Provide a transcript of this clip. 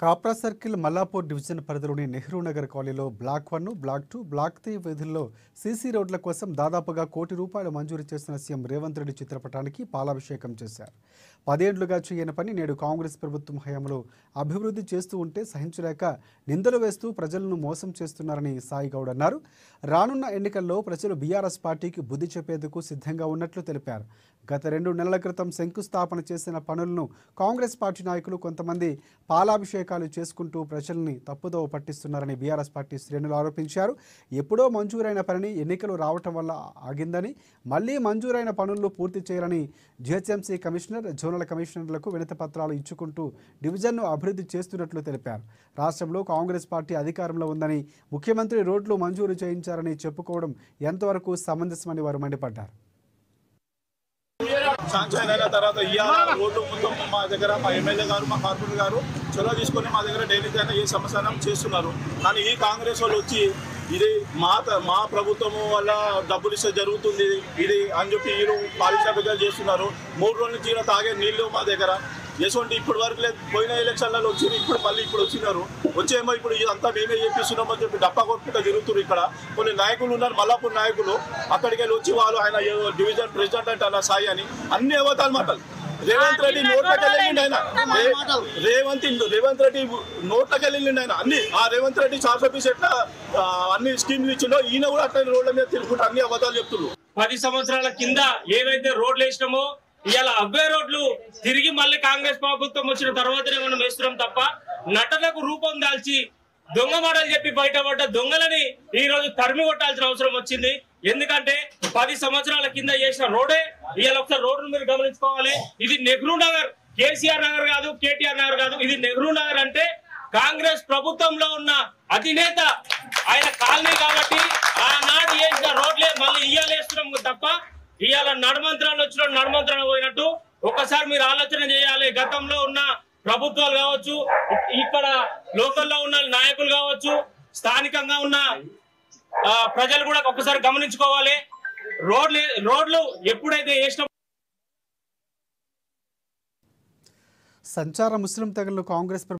Kapra circle Mallapur division పరిధిలోని నెహ్రూ నగర్ కాలనీలో black 1, black 2, black 3 వీధుల్లో సీసీ రోడ్ల కోసం దాదాపుగా ₹1 కోటి మంజూరు చేసిన సీఎం రేవంత్ రెడ్డి చిత్రపటానికి పాలాభిషేకం చేశారు. 10 ఏళ్లుగా చేయని పని నేడు కాంగ్రెస్ ప్రభుత్వం హయాంలో అభివృద్ధి చేస్తూ ఉంటే సహించలేక నిందలు వేస్తూ ప్రజలను మోసం చేస్తున్నారని సాయి గౌడ్ అన్నారు. రానున్న ఎన్నికల్లో ప్రజలు బీఆర్ఎస్ పార్టీకి బుద్ధి చెప్పేందుకు సిద్ధంగా ఉన్నట్లు తెలిపారు. గత 2 నెలల క్రితం శంకుస్థాపన చేసిన పనులను కాంగ్రెస్ పార్టీ నాయకులు కొంతమంది పాలాభిషేకాలు చేసుకుంటూ ప్రజల్ని తప్పుదోవ పట్టిస్తున్నారని బీఆర్ఎస్ పార్టీ శ్రేణులు ఆరోపించారు. ఎప్పుడో మంజూరైన పనిని ఎన్నికలు రావటం వల్ల ఆగిందని, మళ్లీ మంజూరైన పనులను పూర్తి చేయాలని జీహెచ్ఎంసీ కమిషనర్, జోనల్ కమిషనర్లకు వినతి పత్రాలు ఇచ్చుకుంటూ డివిజన్ను అభివృద్ధి చేస్తున్నట్లు తెలిపారు. రాష్ట్రంలో కాంగ్రెస్ పార్టీ అధికారంలో ఉందని, ముఖ్యమంత్రి రోడ్లు మంజూరు చేయించారని చెప్పుకోవడం ఎంతవరకు సమంజసమని వారు మండిపడ్డారు. శాంక్షన్ అయిన తర్వాత ఇవాళ రోడ్లు మొత్తం మా దగ్గర మా ఎమ్మెల్యే గారు, మా కార్పొరేటర్ గారు చొరవ తీసుకొని మా దగ్గర డైలీ ఏ సమస్య చేస్తున్నారు. కానీ ఈ కాంగ్రెస్ వాళ్ళు వచ్చి ఇది మా ప్రభుత్వము వల్ల డబ్బులు ఇస్తే జరుగుతుంది ఇది అని చెప్పి వీళ్ళు పారిశ్రామికాలు చేస్తున్నారు. 3 రోజుల నుంచి తాగే నీళ్లు మా దగ్గర ఎటువంటి ఇప్పటి వరకు లేదు. పోయిన ఎలక్షన్లలో వచ్చి ఇప్పుడు వచ్చినారు. వచ్చేమో ఇప్పుడు ఇదంతా మేమే చేపిస్తున్నామని చెప్పి డప్పా కొట్టుకుంటూ తిరుగుతున్నారు. ఇక్కడ కొన్ని నాయకులు ఉన్నారు, మల్లాపూర్ నాయకులు. అక్కడికి వెళ్ళి వచ్చి వాళ్ళు ఆయన డివిజన్ ప్రెసిడెంట్ అంటే అలా సాయి అని అన్ని అవతాలు మాటలు. రేవంత్ రెడ్డి నోట్లకెళ్ళిండి ఆయన, రేవంత్ రెడ్డి నోట్లకెళ్ళిండి ఆయన అన్ని. ఆ రేవంత్ రెడ్డి చార్సోపీస్ ఎట్లా అన్ని స్కీమ్లు ఇచ్చిండో ఈయన కూడా అట్లా రోడ్ల మీద తిరుగుకుంటూ అన్ని అవతాలు చెప్తున్నారు. 10 సంవత్సరాల కింద ఏవైతే రోడ్లు వేసినామో ఇవాళ అవే రోడ్లు తిరిగి మళ్ళీ కాంగ్రెస్ ప్రభుత్వం వచ్చిన తర్వాతనే మనం వేస్తున్నాం తప్ప నటనకు రూపం దాల్చి దొంగ మాటలు చెప్పి బయటపడ్డ దొంగలని ఈ రోజు తరిమి కొట్టాల్సిన అవసరం వచ్చింది. ఎందుకంటే 10 సంవత్సరాల కింద చేసిన రోడే ఇవాళ ఒకసారి రోడ్డు మీరు గమనించుకోవాలి. ఇది నెహ్రూ నగర్, కేసీఆర్ నగర్ కాదు, కేటీఆర్ నగర్ కాదు, ఇది నెహ్రూ నగర్. అంటే కాంగ్రెస్ ప్రభుత్వంలో ఉన్న అధినేత ఆయన కాలనీ కాబట్టి ఆనాడు చేసిన రోడ్లే మళ్ళీ ఇవాళ వేస్తున్నాం తప్ప ఇవాళ నడమంత్రాలు వచ్చిన నడమంత్రాలు పోయినట్టు ఒక్కసారి మీరు ఆలోచన చేయాలి. గతంలో ఉన్న ప్రభుత్వాలు కావచ్చు, ఇక్కడ లోకల్లో ఉన్న నాయకులు కావచ్చు, స్థానికంగా ఉన్న ప్రజలు కూడా ఒక్కసారి గమనించుకోవాలి. రోడ్లు ఎప్పుడైతే వేసిన సంచార ముస్లిం తెగలు కాంగ్రెస్